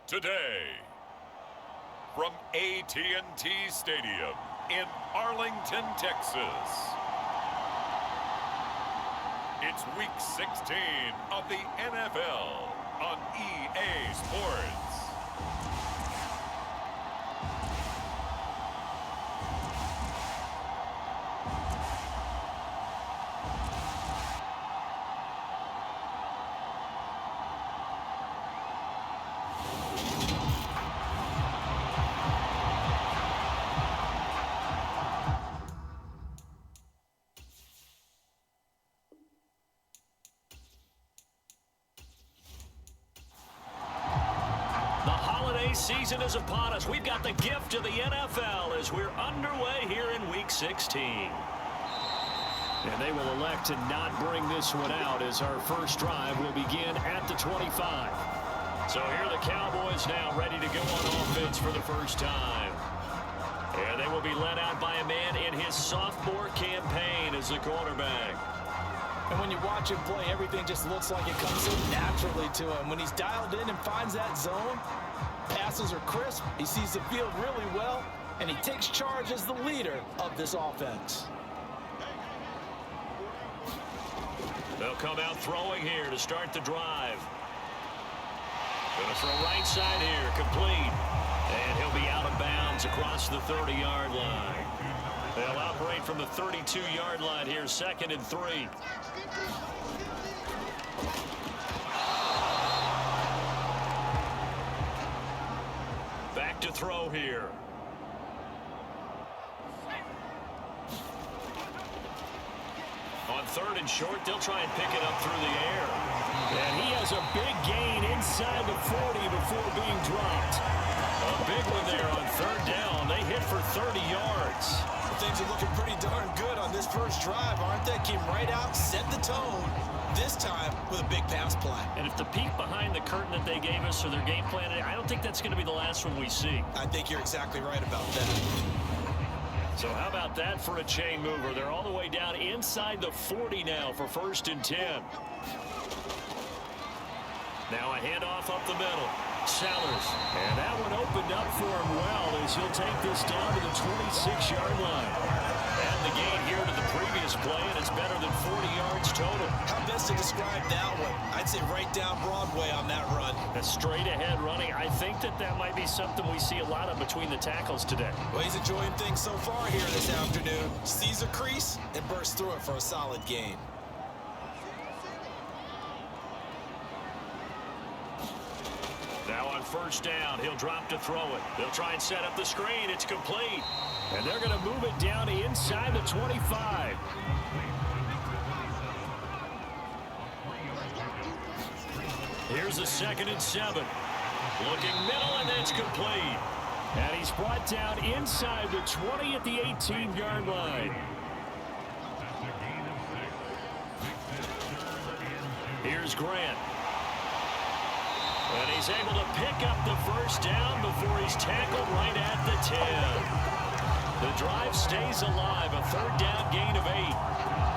Today, from AT&T Stadium in Arlington, Texas, it's Week 16 of the NFL on EA Sports. Season is upon us. We've got the gift of the NFL as we're underway here in Week 16. And they will elect to not bring this one out as our first drive will begin at the 25. So here are the Cowboys now ready to go on offense for the first time. And they will be led out by a man in his sophomore campaign as the quarterback. And when you watch him play, everything just looks like it comes so naturally to him. When he's dialed in and finds that zone, passes are crisp, he sees the field really well, and he takes charge as the leader of this offense. They'll come out throwing here to start the drive. Going to throw right side here, complete. And he'll be out of bounds across the 30-yard line. They'll operate from the 32-yard line here, 2nd and 3. Back to throw here. On 3rd and short, they'll try and pick it up through the air. And he has a big gain inside the 40 before being dropped. A big one there on 3rd down. They hit for 30 yards. Things are looking pretty darn good on this first drive, aren't they? Came right out, set the tone, this time with a big pass play. And if the peek behind the curtain that they gave us or their game plan, I don't think that's going to be the last one we see. I think you're exactly right about that. So how about that for a chain mover? They're all the way down inside the 40 now for 1st and 10. Now a handoff up the middle. Sellers. And that one opened up for him well as he'll take this down to the 26-yard line. And the gain here to the previous play, and it's better than 40 yards total. How best to describe that one? I'd say right down Broadway on that run. A straight-ahead running. I think that might be something we see a lot of between the tackles today. Well, he's enjoying things so far here this afternoon. Sees a crease and bursts through it for a solid gain. Now on 1st down, he'll drop to throw it. They'll try and set up the screen. It's complete. And they're going to move it down inside the 25. Here's the 2nd and 7. Looking middle, and it's complete. And he's brought down inside the 20 at the 18-yard line. Here's Grant. And he's able to pick up the 1st down before he's tackled right at the 10. The drive stays alive, a 3rd down gain of 8.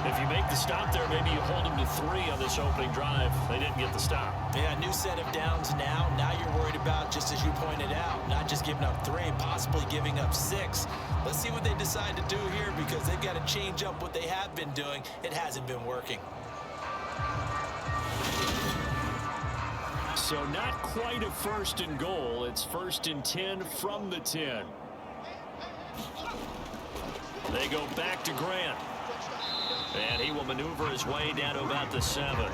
If you make the stop there, maybe you hold them to 3 on this opening drive. They didn't get the stop. Yeah, new set of downs now. Now you're worried about, just as you pointed out, not just giving up 3, possibly giving up 6. Let's see what they decide to do here because they've got to change up what they have been doing. It hasn't been working. So not quite a 1st and goal. It's 1st and 10 from the 10. They go back to Grant. And he will maneuver his way down to about the 7.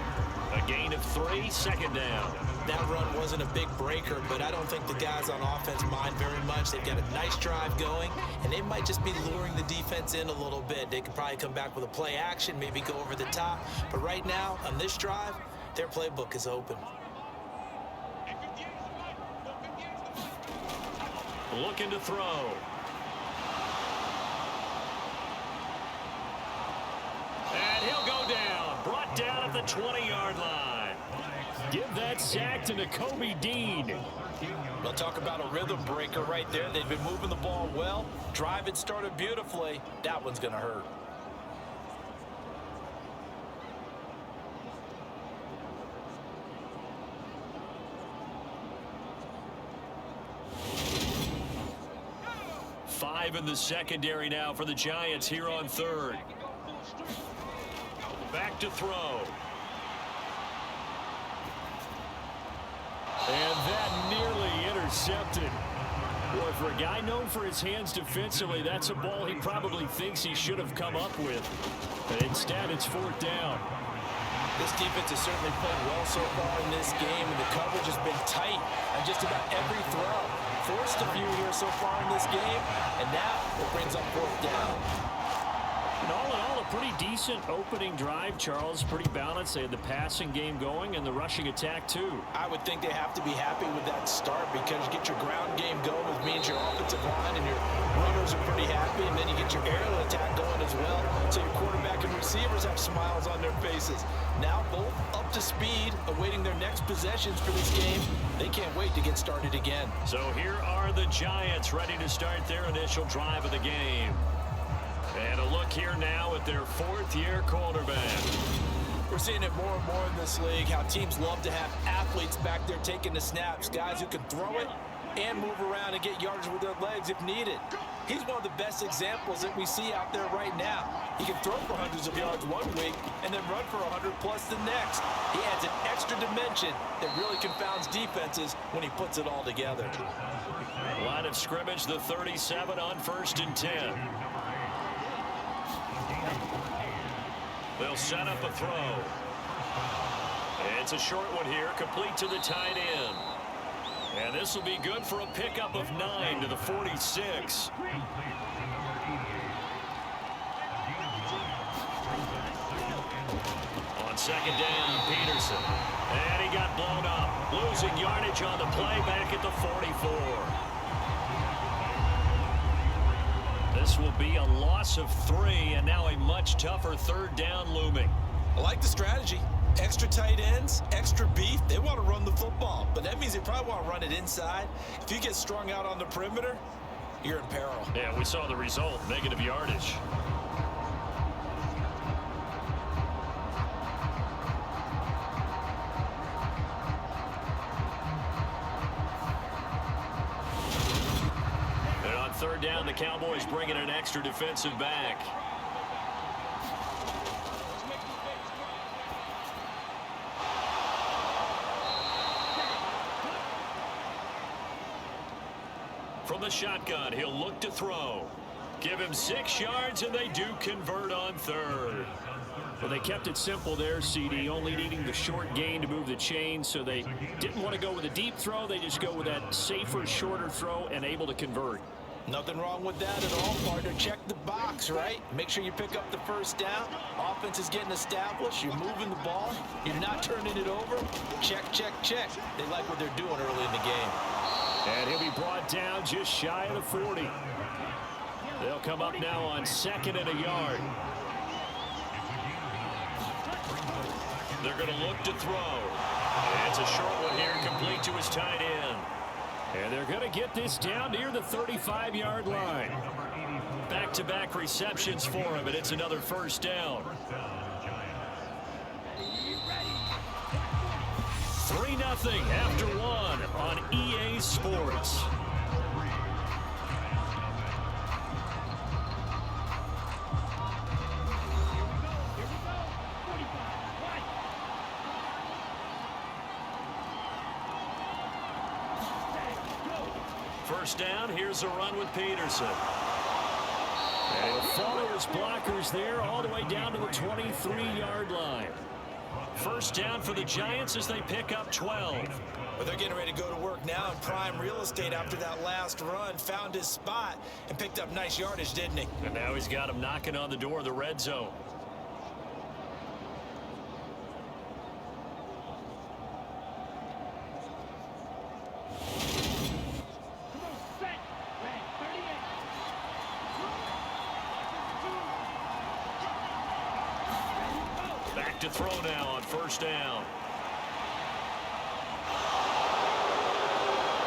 A gain of 3, 2nd down. That run wasn't a big breaker, but I don't think the guys on offense mind very much. They've got a nice drive going, and they might just be luring the defense in a little bit. They could probably come back with a play action, maybe go over the top. But right now, on this drive, their playbook is open. Looking to throw. And he'll go down. Brought down at the 20-yard line. Give that sack to Nakobe Dean. We'll talk about a rhythm breaker right there. They've been moving the ball well. Drive had started beautifully. That one's going to hurt. 5 in the secondary now for the Giants here on third. Back to throw. And that nearly intercepted. Boy, for a guy known for his hands defensively, that's a ball he probably thinks he should have come up with. But instead, it's 4th down. This defense has certainly played well so far in this game, and the coverage has been tight on just about every throw. Forced a few here so far in this game, and now it brings up 4th down. And all in all, a pretty decent opening drive, Charles. Pretty balanced. They had the passing game going and the rushing attack, too. I would think they have to be happy with that start because you get your ground game going, which means your offensive line and your runners are pretty happy, and then you get your aerial attack going as well. So your quarterback and receivers have smiles on their faces. Now both up to speed, awaiting their next possessions for this game. They can't wait to get started again. So here are the Giants ready to start their initial drive of the game. And a look here now at their 4th-year quarterback. We're seeing it more and more in this league, how teams love to have athletes back there taking the snaps, guys who can throw it and move around and get yardage with their legs if needed. He's one of the best examples that we see out there right now. He can throw for hundreds of yards one week and then run for 100-plus the next. He adds an extra dimension that really confounds defenses when he puts it all together. Line of scrimmage, the 37 on 1st and 10. They'll set up a throw. It's a short one here, complete to the tight end. And this will be good for a pickup of 9 to the 46. On 2nd down, Peterson. And he got blown up. Losing yardage on the play back at the 44. This will be a loss of 3, and now a much tougher 3rd down looming. I like the strategy. Extra tight ends, extra beef. They want to run the football, but that means they probably want to run it inside. If you get strung out on the perimeter, you're in peril. Yeah, we saw the result, negative yardage. And on 3rd down, the Cowboys bringing an extra defensive back. From the shotgun, he'll look to throw. Give him 6 yards, and they do convert on 3rd. Well, they kept it simple there, CD, only needing the short gain to move the chain, so they didn't want to go with a deep throw. They just go with that safer, shorter throw and able to convert. Nothing wrong with that at all, partner. Check the box, right? Make sure you pick up the 1st down. Offense is getting established. You're moving the ball. You're not turning it over. Check, check, check. They like what they're doing early in the game. And he'll be brought down just shy of the 40. They'll come up now on 2nd and a yard. They're going to look to throw. It's a short one here, complete to his tight end. And they're going to get this down near the 35-yard line. Back-to-back receptions for him, and it's another 1st down. 3-0 after 1 on EA Sports. First down, here's a run with Peterson. And he'll follow his blockers there all the way down to the 23-yard line. First down for the Giants as they pick up 12. But they're getting ready to go to work now in prime real estate after that last run. Found his spot and picked up nice yardage, didn't he? And now he's got him knocking on the door of the red zone. Back to throw now on first down.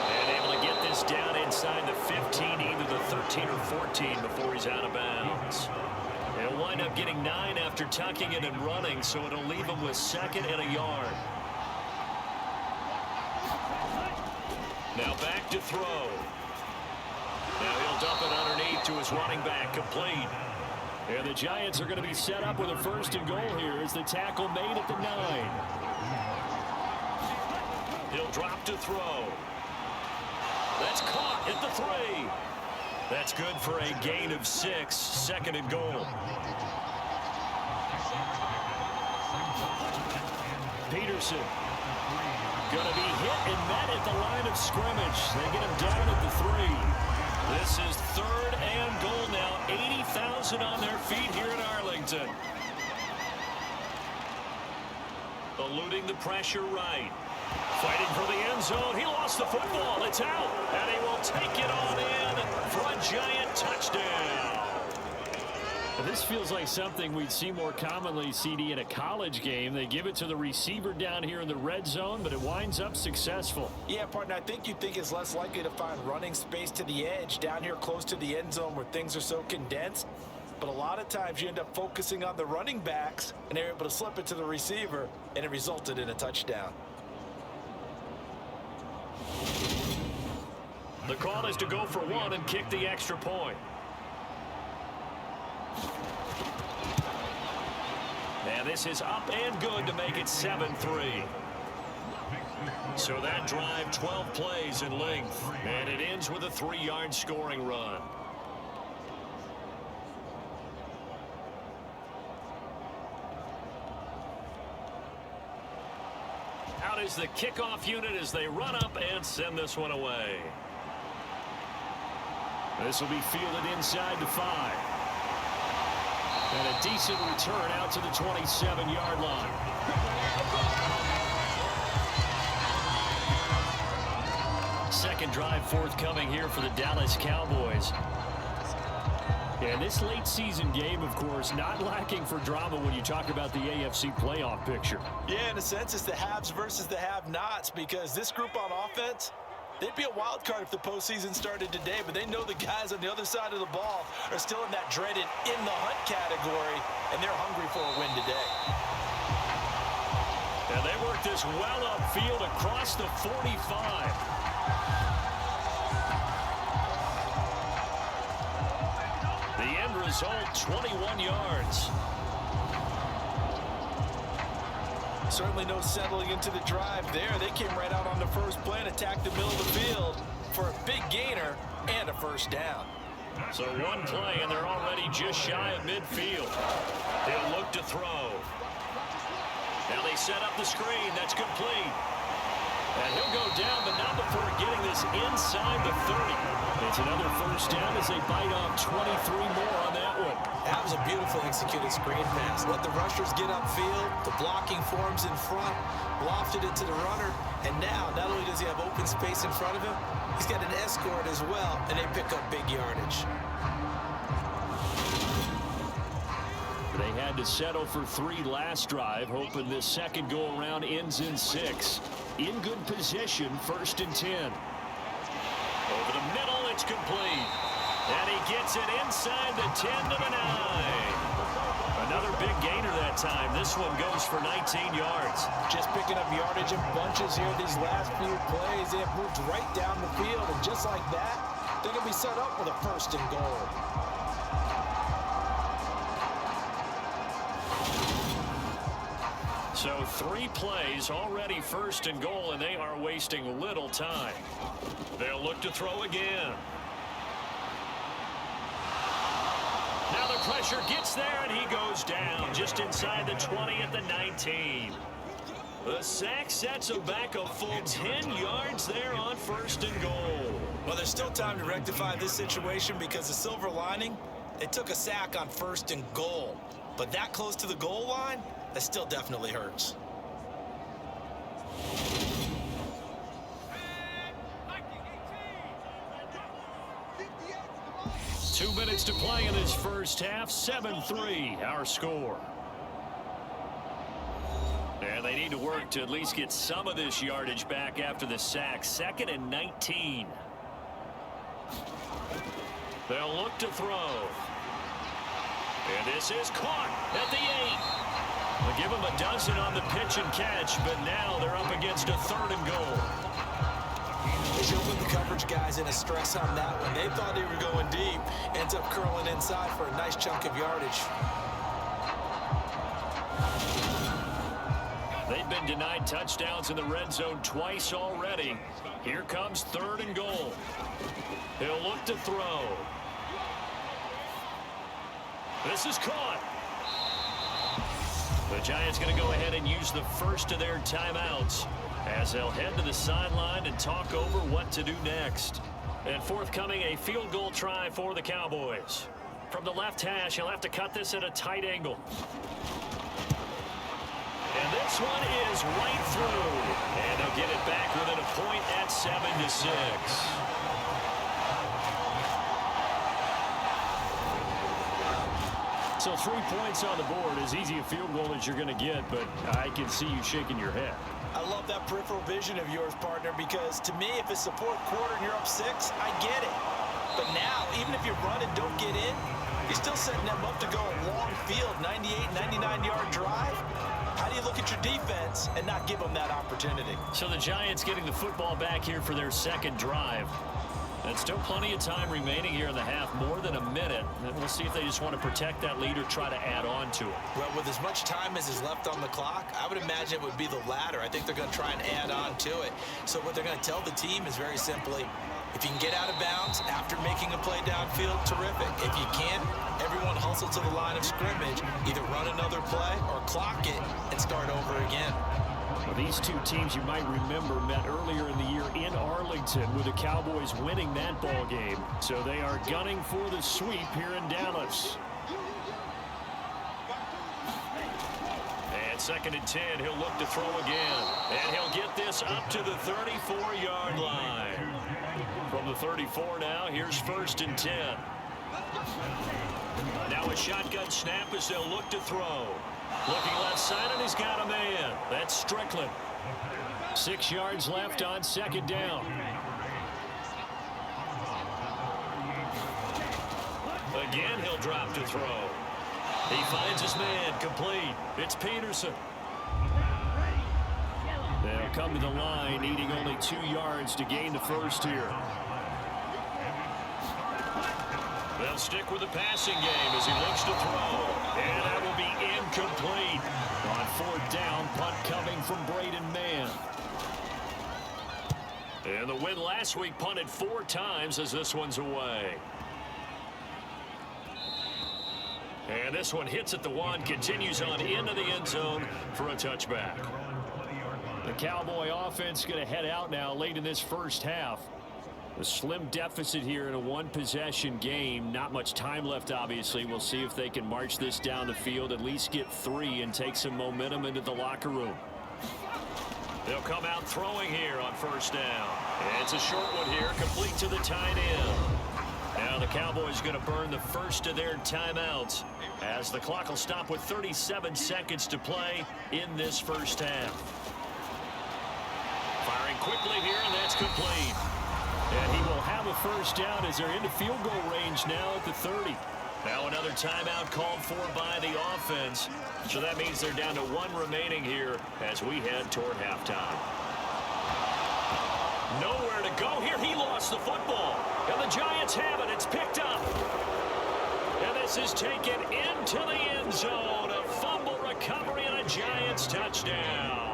And able to get this down inside the 15, either the 13 or 14 before he's out of bounds. He'll wind up getting 9 after tucking it and running, so it'll leave him with 2nd and a yard. Now back to throw. Now he'll dump it underneath to his running back, complete. And the Giants are going to be set up with a 1st and goal here as the tackle made at the 9. He'll drop to throw. That's caught at the 3. That's good for a gain of 6, 2nd and goal. Peterson going to be hit and met at the line of scrimmage. They get him down at the 3. This is 3rd and goal now. 80,000 on their feet here in Arlington. Eluding the pressure right. Fighting for the end zone. He lost the football. It's out. And he will take it on in for a Giant touchdown. This feels like something we'd see more commonly, CD, in a college game. They give it to the receiver down here in the red zone, but it winds up successful. Yeah, partner, I think you'd think it's less likely to find running space to the edge down here close to the end zone where things are so condensed. But a lot of times you end up focusing on the running backs, and they're able to slip it to the receiver, and it resulted in a touchdown. The call is to go for 1 and kick the extra point. And this is up and good to make it 7-3. So that drive, 12 plays in length. And it ends with a 3-yard scoring run. Out is the kickoff unit as they run up and send this one away. This will be fielded inside the 5. And a decent return out to the 27-yard line. Second drive forthcoming here for the Dallas Cowboys. And this late season game, of course, not lacking for drama when you talk about the AFC playoff picture. Yeah, in a sense, it's the haves versus the have-nots, because this group on offense, they'd be a wild card if the postseason started today, but they know the guys on the other side of the ball are still in that dreaded in-the-hunt category, and they're hungry for a win today. And they work this well upfield across the 45. The end result, 21 yards. Certainly no settling into the drive there. They came right out on the first play and attacked the middle of the field for a big gainer and a 1st down. So 1 play, and they're already just shy of midfield. They'll look to throw. Now they set up the screen. That's complete. And he'll go down, but not before getting this inside the 30. It's another 1st down as they bite off 23 more on that one. That was a beautiful executed screen pass. Let the rushers get upfield. The blocking forms in front. Lofted it to the runner. And now, not only does he have open space in front of him, he's got an escort as well, and they pick up big yardage. They had to settle for 3 last drive, hoping this second go-around ends in 6. In good position, 1st and 10. Over the middle, it's complete. And he gets it inside the 10 to the 9. Another big gainer that time. This one goes for 19 yards. Just picking up yardage in bunches here these last few plays. They have moved right down the field, and just like that, they're going to be set up with a 1st and goal. So 3 plays, already 1st and goal, and they are wasting little time. They'll look to throw again. Now the pressure gets there, and he goes down just inside the 20 at the 19. The sack sets him back a full 10 yards there on 1st and goal. Well, there's still time to rectify this situation, because the silver lining, they took a sack on 1st and goal. But that close to the goal line, that still definitely hurts. Two minutes to play in this first half. 7-3, our score. And they need to work to at least get some of this yardage back after the sack. 2nd and 19. They'll look to throw. And this is caught at the 8. They'll give them a dozen on the pitch and catch, but now they're up against a 3rd and goal. They should put the coverage guys in a stress on that one. They thought they were going deep, Ends up curling inside for a nice chunk of yardage. They've been denied touchdowns in the red zone twice already. Here comes 3rd and goal. He'll look to throw. This is caught. The Giants going to go ahead and use the first of their timeouts as they'll head to the sideline and talk over what to do next. And forthcoming, a field goal try for the Cowboys. From the left hash, he'll have to cut this at a tight angle. And this one is right through. And they'll get it back within a point at 7-6. So 3 points on the board, as easy a field goal as you're going to get, but I can see you shaking your head. I love that peripheral vision of yours, partner, because to me, if it's the 4th quarter and you're up 6, I get it. But now, even if you run and don't get in, you're still setting them up to go a long field, 98, 99-yard drive. How do you look at your defense and not give them that opportunity? So the Giants getting the football back here for their second drive. And still plenty of time remaining here in the half, more than a minute. And we'll see if they just want to protect that lead or try to add on to it. Well, with as much time as is left on the clock, I would imagine it would be the latter. I think they're going to try and add on to it. So what they're going to tell the team is very simply, if you can get out of bounds after making a play downfield, terrific. If you can't, everyone hustle to the line of scrimmage, either run another play or clock it and start over again. Well, these two teams, you might remember, met earlier in the year in Arlington with the Cowboys winning that ball game. So they are gunning for the sweep here in Dallas. And 2nd and 10, he'll look to throw again. And he'll get this up to the 34-yard line. From the 34 now, here's 1st and 10. Now a shotgun snap as they'll look to throw. Looking left side, and he's got a man. That's Strickland. 6 yards left on 2nd down. Again, he'll drop to throw. He finds his man, complete. It's Peterson. They'll come to the line, needing only 2 yards to gain the first here. They'll stick with the passing game as he looks to throw. And that will be incomplete. On 4th down, punt coming from Braden Mann. And the win last week punted 4 times as this one's away. And this one hits at the 1, continues on into the end zone for a touchback. The Cowboy offense going to head out now late in this first half. A slim deficit here in a 1-possession game. Not much time left, obviously. We'll see if they can march this down the field, at least get 3 and take some momentum into the locker room. They'll come out throwing here on 1st down. And it's a short one here, complete to the tight end. Now the Cowboys going to burn the first of their timeouts as the clock will stop with 37 seconds to play in this first half. Firing quickly here, and that's complete. And he will have a first down as they're into field goal range now at the 30. Now another timeout called for by the offense. So that means they're down to 1 remaining here as we head toward halftime. Nowhere to go here. He lost the football. And the Giants have it. It's picked up. And this is taken into the end zone. A fumble recovery and a Giants touchdown.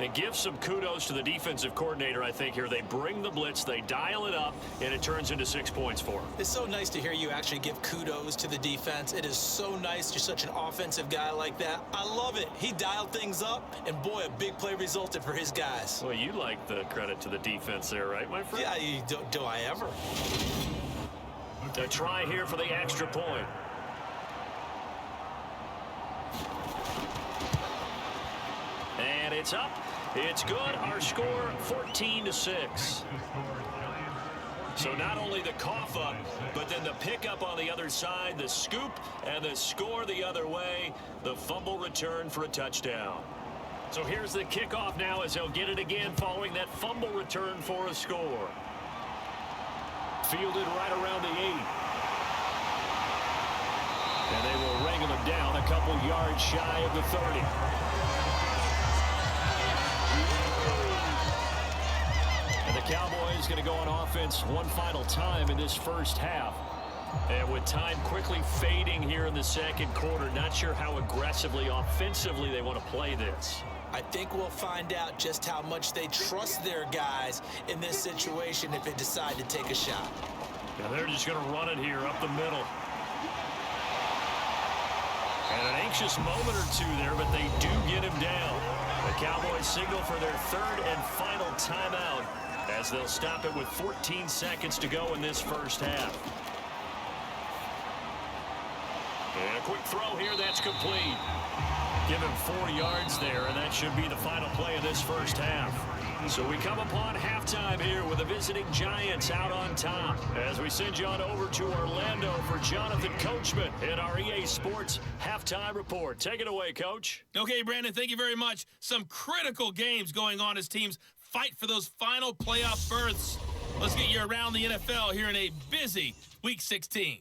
And give some kudos to the defensive coordinator, I think, here. They bring the blitz, they dial it up, and it turns into 6 points for them. It's so nice to hear you actually give kudos to the defense. It is so nice. You're such an offensive guy like that. I love it. He dialed things up, and boy, a big play resulted for his guys. Well, you like the credit to the defense there, right, my friend? Yeah, do I ever? A try here for the extra point. And it's up. It's good. Our score 14-6. So not only the cough up, but then the pickup on the other side, the scoop, and the score the other way. The fumble return for a touchdown. So here's the kickoff now as they'll get it again following that fumble return for a score. Fielded right around the 8. And they will wrangle him down a couple yards shy of the 30. And the Cowboys going to go on offense one final time in this first half. And with time quickly fading here in the second quarter, not sure how aggressively, offensively they want to play this. I think we'll find out just how much they trust their guys in this situation if they decide to take a shot. And they're just going to run it here up the middle. And an anxious moment or two there, but they do get him down. The Cowboys signal for their third and final timeout as they'll stop it with 14 seconds to go in this first half. And a quick throw here that's complete. Give him 4 yards there, and that should be the final play of this first half. So we come upon halftime here with the visiting Giants out on top as we send you on over to Orlando for Jonathan Coachman in our EA Sports Halftime Report. Take it away, Coach. Okay, Brandon, thank you very much. Some critical games going on as teams fight for those final playoff berths. Let's get you around the NFL here in a busy Week 16.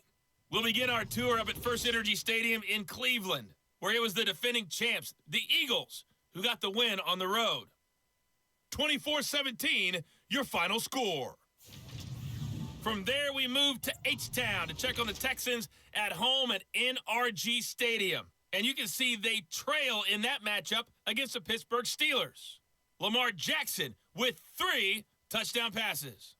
We'll begin our tour up at First Energy Stadium in Cleveland, where it was the defending champs, the Eagles, who got the win on the road. 24-17, your final score. From there, we move to H-Town to check on the Texans at home at NRG Stadium. And you can see they trail in that matchup against the Pittsburgh Steelers. Lamar Jackson with 3 touchdown passes.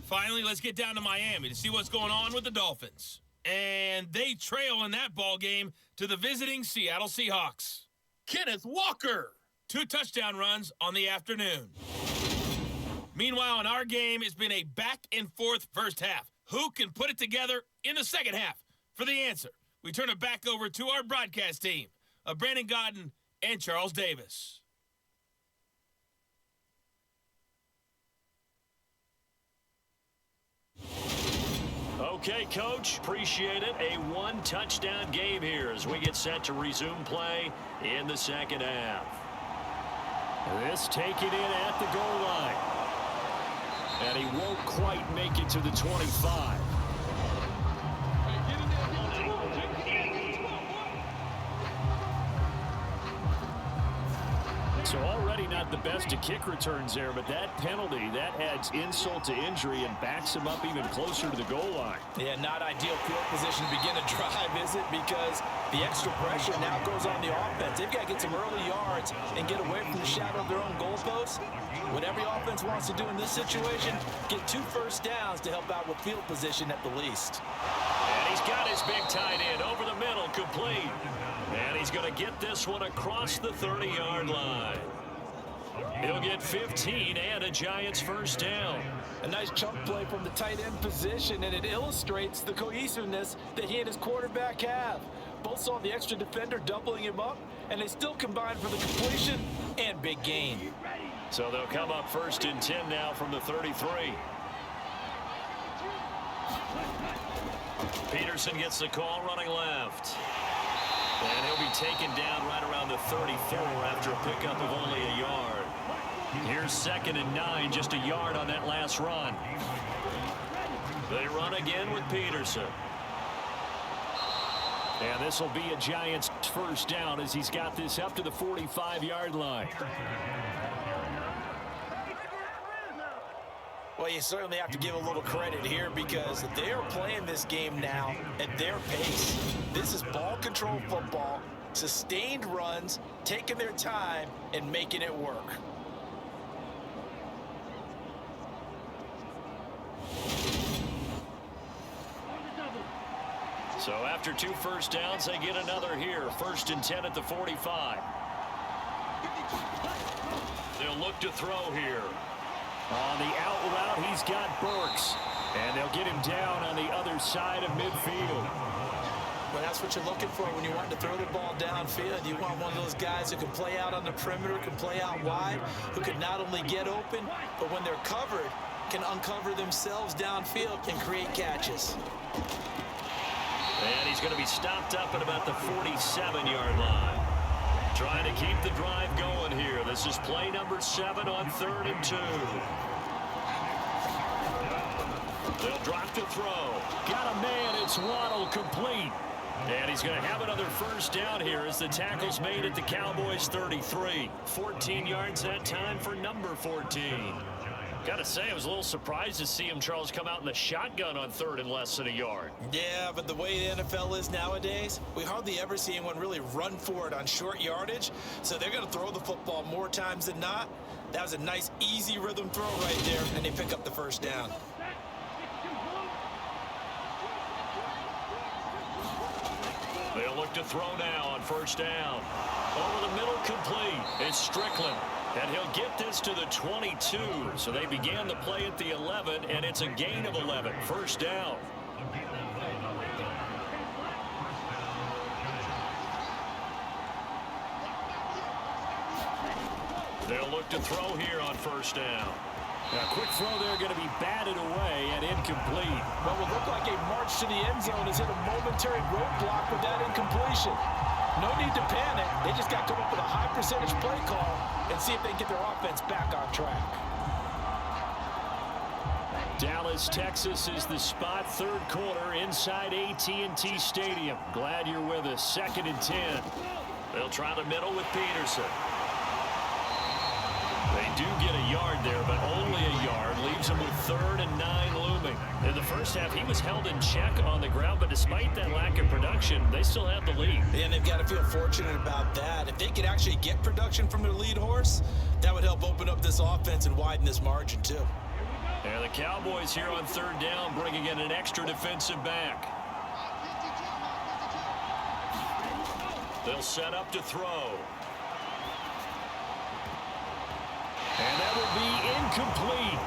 Finally, let's get down to Miami to see what's going on with the Dolphins. And they trail in that ball game to the visiting Seattle Seahawks. Kenneth Walker, 2 touchdown runs on the afternoon. Meanwhile, in our game, it's been a back-and-forth first half. Who can put it together in the second half? For the answer, we turn it back over to our broadcast team of Brandon Godden and Charles Davis. Okay, Coach, appreciate it. A 1-touchdown game here as we get set to resume play in the second half. This taken in at the goal line. And he won't quite make it to the 25. So already not the best to kick returns there, but that penalty, that adds insult to injury and backs him up even closer to the goal line. Yeah, not ideal field position to begin a drive, is it? Because the extra pressure now goes on the offense. They've got to get some early yards and get away from the shadow of their own goalposts. What every offense wants to do in this situation, get 2 first downs to help out with field position at the least. And he's got his big tight end over the middle, complete. And he's going to get this one across the 30-yard line. He'll get 15 and a Giants first down. A nice chunk play from the tight end position, and it illustrates the cohesiveness that he and his quarterback have. Both saw the extra defender doubling him up, and they still combined for the completion and big gain. So they'll come up 1st and 10 now from the 33. Peterson gets the call running left. And he'll be taken down right around the 34 after a pickup of only a yard. Here's 2nd and 9, just a yard on that last run. They run again with Peterson. And this will be a Giants first down as he's got this up to the 45-yard line. Well, you certainly have to give a little credit here because they are playing this game now at their pace. This is ball control football, sustained runs, taking their time, and making it work. So after 2 first downs, they get another here. 1st and 10 at the 45. They'll look to throw here. On the out route, he's got Burks. And they'll get him down on the other side of midfield. Well, that's what you're looking for when you want to throw the ball downfield. You want one of those guys who can play out on the perimeter, can play out wide, who can not only get open, but when they're covered, can uncover themselves downfield and create catches. And he's going to be stopped up at about the 47-yard line. Trying to keep the drive going here. This is play number 7 on 3rd and 2. They'll drop to throw. Got a man. It's Waddle, complete. And he's going to have another first down here as the tackle's made at the Cowboys 33. 14 yards that time for number 14. Got to say, I was a little surprised to see him, Charles, come out in the shotgun on third and less than a yard. Yeah, but the way the NFL is nowadays, we hardly ever see anyone really run for it on short yardage. So they're going to throw the football more times than not. That was a nice, easy rhythm throw right there, and they pick up the first down. They'll look to throw now on first down. Over the middle, complete. It's Strickland. And he'll get this to the 22. So they began the play at the 11, and it's a gain of 11. First down. They'll look to throw here on first down. A quick throw there going to be batted away and incomplete. What would look like a march to the end zone is hit a momentary roadblock with that incompletion. No need to panic. They just got to come up with a high percentage play call and see if they can get their offense back on track. Dallas, Texas is the spot, third quarter inside AT&T Stadium. Glad you're with us. 2nd and 10. They'll try the middle with Peterson. They do get a yard there, but only a yard. Leaves them with 3rd and 9 looming. In the first half, he was held in check on the ground, but despite that lack of production, they still have the lead. And they've got to feel fortunate about that. If they could actually get production from their lead horse, that would help open up this offense and widen this margin, too. And the Cowboys here on third down, bringing in an extra defensive back. They'll set up to throw. And that will be incomplete.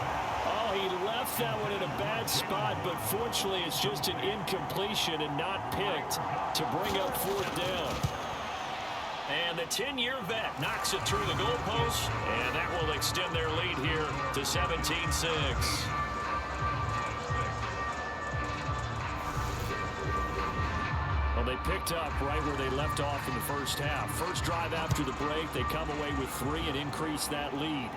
Oh, he left that one in a bad spot, but fortunately it's just an incompletion and not picked to bring up fourth down. And the 10-year vet knocks it through the goalpost, and that will extend their lead here to 17-6. Well, they picked up right where they left off in the first half. First drive after the break, they come away with 3 and increase that lead.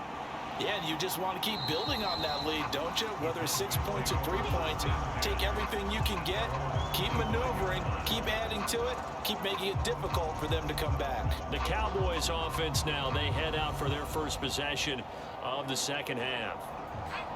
Yeah, and you just want to keep building on that lead, don't you? Whether it's 6 points or 3 points, take everything you can get, keep maneuvering, keep adding to it, keep making it difficult for them to come back. The Cowboys offense now, they head out for their first possession of the second half.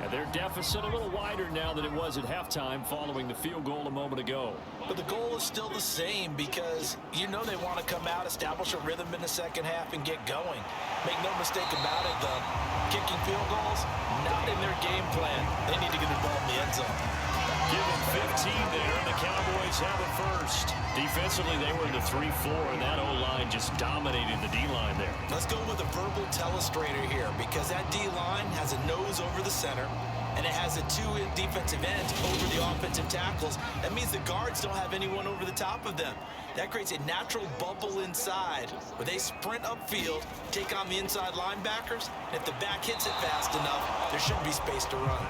And their deficit a little wider now than it was at halftime following the field goal a moment ago. But the goal is still the same because you know they want to come out, establish a rhythm in the second half, and get going. Make no mistake about it, though. Kicking field goals, not in their game plan. They need to get the ball in the end zone. Give them 15 there, and the Cowboys have it first. Defensively, they were in the 3-4, and that O-line just dominated the D-line there. Let's go with a verbal telestrator here because that D-line has a nose over the center, and it has a 2 defensive ends over the offensive tackles. That means the guards don't have anyone over the top of them. That creates a natural bubble inside where they sprint upfield, take on the inside linebackers, and if the back hits it fast enough, there should be space to run.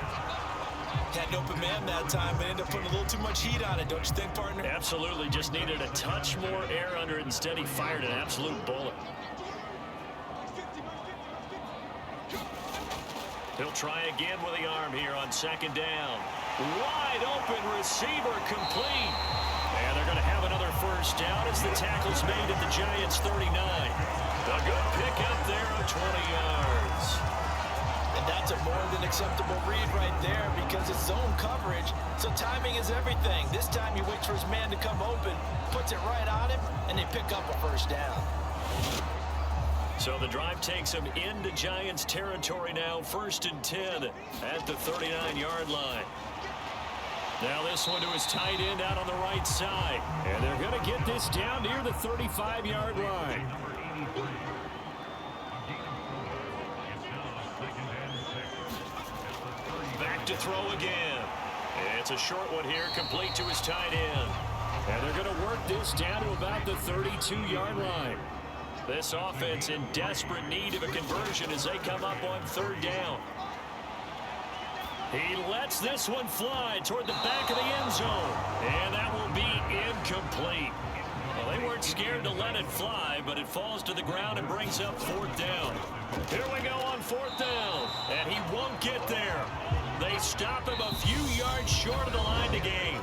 Had an open man that time, but ended up putting a little too much heat on it, don't you think, partner? Absolutely. Just needed a touch more air under it. Instead, he fired an absolute bullet. He'll try again with the arm here on second down. Wide open receiver complete. And they're going to have another first down as the tackle's made at the Giants' 39. A good pickup there of 20 yards. And that's a more than acceptable read right there because it's zone coverage, so timing is everything. This time he waits for his man to come open, puts it right on him, and they pick up a first down. So the drive takes them into Giants territory now, 1st and 10 at the 39-yard line. Now this one to his tight end out on the right side. And they're going to get this down near the 35-yard line. Back to throw again. It's a short one here, complete to his tight end. And they're going to work this down to about the 32-yard line. This offense in desperate need of a conversion as they come up on third down. He lets this one fly toward the back of the end zone. And that will be incomplete. Well, they weren't scared to let it fly, but it falls to the ground and brings up fourth down. Here we go on fourth down. And he won't get there. They stop him a few yards short of the line to gain.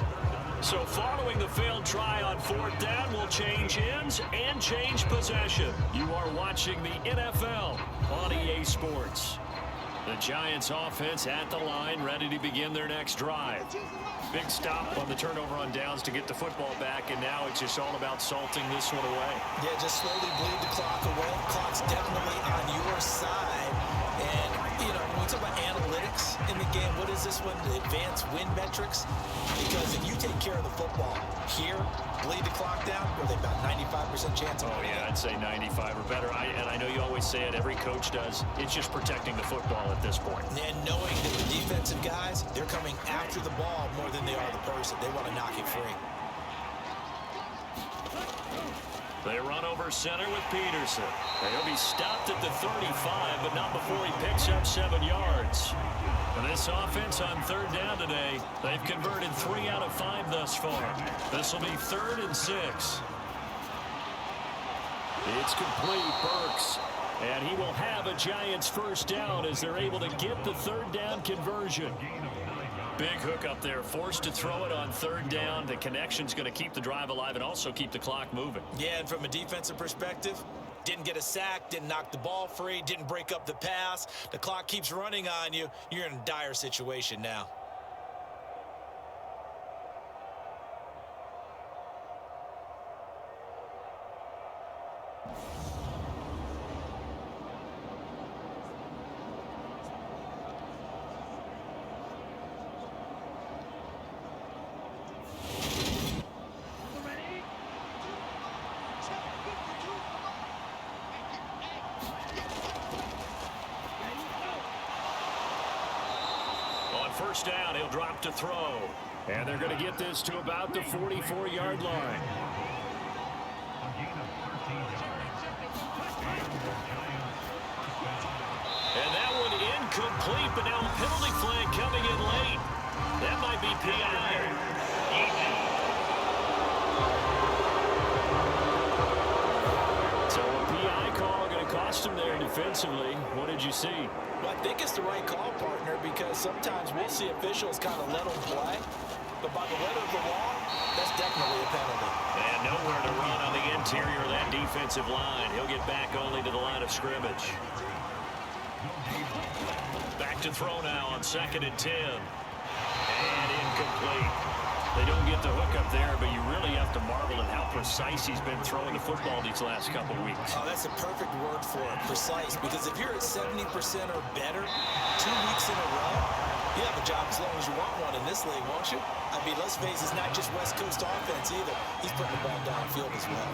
So following the failed try on fourth down, will change ends and change possession. You are watching the NFL on EA Sports. The Giants offense at the line, ready to begin their next drive. Big stop on the turnover on downs to get the football back, and now it's just all about salting this one away. Yeah, just slowly bleed the clock away. The clock's definitely on your side. And, you know, when we talk about analytics in the game, what is this one? The advanced win metrics? Because if you take care of the football here, bleed the clock down, are they about 95% chance of winning? Yeah, I'd say 95 or better. And I know you always say it, every coach does. It's just protecting the football at this point. And knowing that the defensive guys, they're coming after the ball more than they are the person. They want to knock it free. They run over center with Peterson. He'll be stopped at the 35, but not before he picks up 7 yards. And this offense on third down today, they've converted 3 out of 5 thus far. This will be 3rd and 6. It's complete, Burks. And he will have a Giants first down as they're able to get the third down conversion. Big hook up there, forced to throw it on third down. The connection's going to keep the drive alive and also keep the clock moving. Yeah, and from a defensive perspective, didn't get a sack, didn't knock the ball free, didn't break up the pass. The clock keeps running on you. You're in a dire situation now. First down, he'll drop to throw. And they're going to get this to about the 44-yard line. And that one incomplete, but now a penalty flag coming in late. That might be PI. So a PI call going to cost him there defensively. What did you see? Well, I think it's the right call, partner, because sometimes we'll see officials kind of let them play. But by the letter of the law, that's definitely a penalty. And nowhere to run on the interior of that defensive line. He'll get back only to the line of scrimmage. Back to throw now on 2nd and 10. And incomplete. They don't get the hook up there, but you really have to marvel at how precise he's been throwing the football these last couple weeks. Oh, that's a perfect word for it, precise. Because if you're at 70% or better 2 weeks in a row, you have a job as long as you want one in this league, won't you? I mean, let's face it, it's not just West Coast offense either. He's putting the ball downfield as well.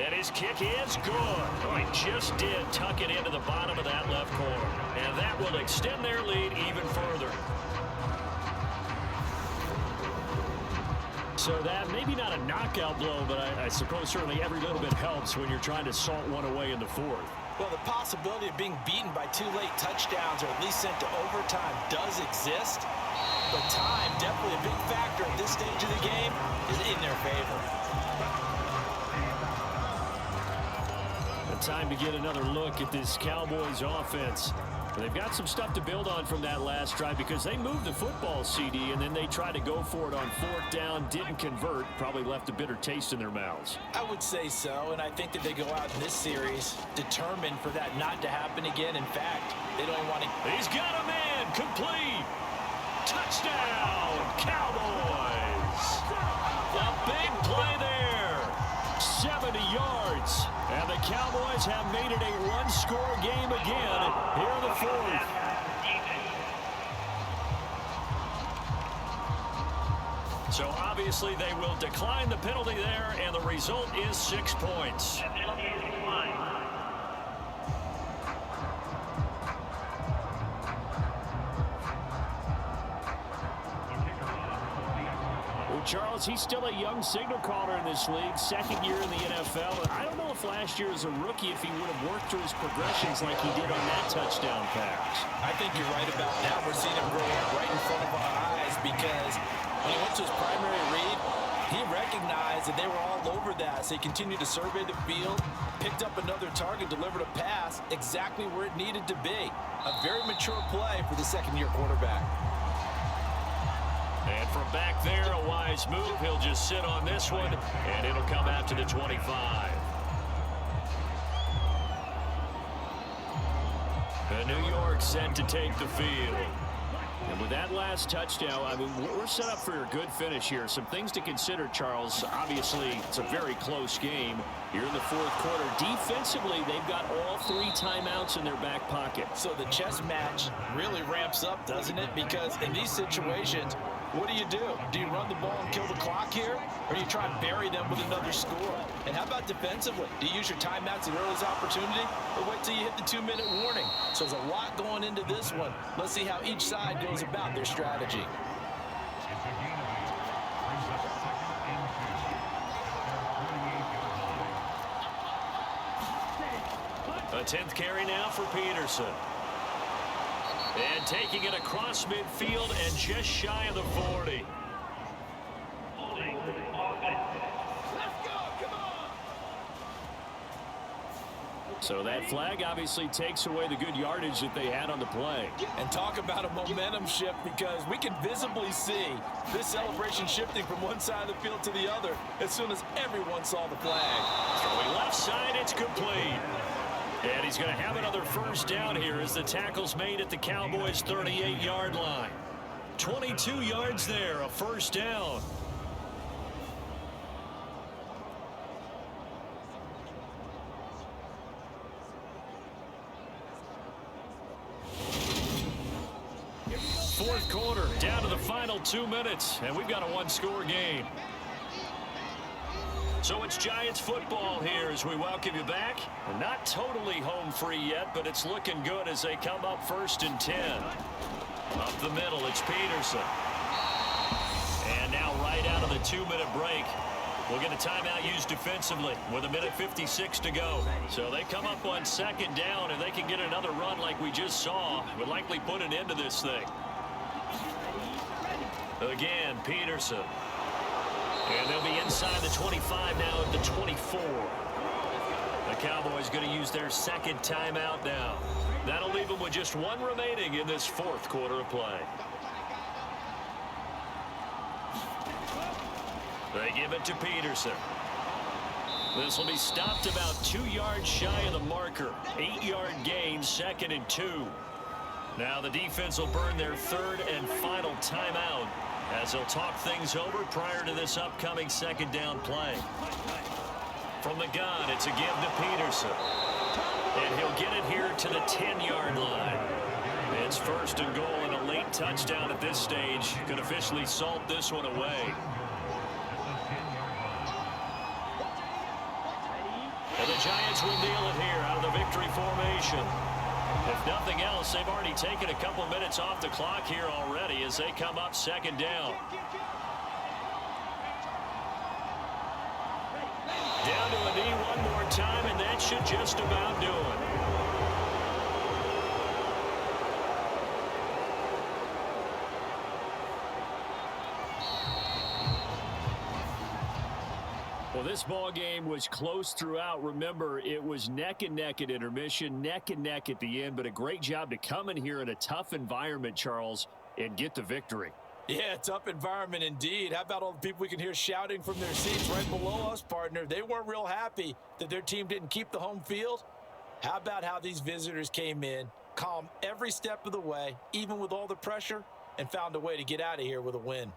And his kick is good. Oh, he just did tuck it into the bottom of that left corner. And that will extend their lead even further. So that, maybe not a knockout blow, but I suppose certainly every little bit helps when you're trying to salt one away in the fourth. Well, the possibility of being beaten by 2 late touchdowns or at least sent to overtime does exist. But time, definitely a big factor at this stage of the game, is in their favor. Time to get another look at this Cowboys offense. They've got some stuff to build on from that last drive because they moved the football, CD, and then they tried to go for it on fourth down, didn't convert, probably left a bitter taste in their mouths. I would say so, and I think that they go out in this series determined for that not to happen again. In fact, they don't want to. He's got a man, complete. Touchdown, Cowboys. A big play there. 70 yards. And the Cowboys have made it a one-score game again here in the fourth. So obviously they will decline the penalty there, and the result is 6 points. Charles, he's still a young signal caller in this league, 2nd year in the NFL. I don't know if last year as a rookie, if he would have worked through his progressions like he did on that touchdown pass. I think you're right about that. We're seeing him grow up right in front of our eyes because when he went to his primary read, He recognized that they were all over that, so he continued to survey the field, picked up another target, delivered a pass exactly where it needed to be. A very mature play for the second-year quarterback. And from back there, a wise move. He'll just sit on this one, and it'll come out to the 25. And New York set to take the field. And with that last touchdown, I mean, we're set up for a good finish here. Some things to consider, Charles. Obviously, it's a very close game. You're in the fourth quarter. Defensively, they've got all 3 timeouts in their back pocket. So the chess match really ramps up, doesn't it? Because in these situations, what do? Do you run the ball and kill the clock here? Or do you try and bury them with another score? And how about defensively? Do you use your timeouts at earliest opportunity? Or wait till you hit the 2-minute warning? So there's a lot going into this one. Let's see how each side goes about their strategy. A 10th carry now for Peterson. And taking it across midfield and just shy of the 40. So that flag obviously takes away the good yardage that they had on the play. And talk about a momentum shift, because we can visibly see this celebration shifting from one side of the field to the other as soon as everyone saw the flag. Throwing left side, it's complete. And he's going to have another first down here as the tackle's made at the Cowboys' 38-yard line. 22 yards there, a first down. Fourth quarter, down to the final 2 minutes, and we've got a one-score game. So it's Giants football here as we welcome you back. We're not totally home free yet, but it's looking good as they come up 1st and 10. Up the middle, it's Peterson. And now right out of the 2-minute break, we'll get a timeout used defensively with 1:56 to go. So they come up on 2nd down, and they can get another run like we just saw. Would likely put an end to this thing. Again, Peterson. And they'll be inside the 25 now at the 24. The Cowboys going to use their 2nd timeout now. That'll leave them with just 1 remaining in this 4th quarter of play. They give it to Peterson. This will be stopped about 2 yards shy of the marker. 8-yard gain, 2nd and 2. Now the defense will burn their 3rd and final timeout as they'll talk things over prior to this upcoming 2nd down play. From the gun, it's a give to Peterson. And he'll get it here to the 10-yard line. It's 1st and goal, and a late touchdown at this stage could officially salt this one away. And the Giants will deal it here out of the victory formation. If nothing else, they've already taken a couple minutes off the clock here already as they come up 2nd down. Down to a knee one more time, and that should just about do it. Well, this ball game was close throughout. Remember, it was neck and neck at intermission, neck and neck at the end, but a great job to come in here in a tough environment, Charles, and get the victory. Yeah, tough environment indeed. How about all the people we can hear shouting from their seats right below us, partner? They weren't real happy that their team didn't keep the home field. How about how these visitors came in, calm every step of the way, even with all the pressure, and found a way to get out of here with a win.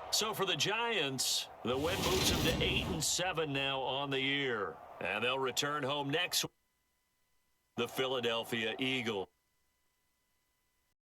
So for the Giants, the win moves them to 8-7 now on the year. And they'll return home next week, the Philadelphia Eagles.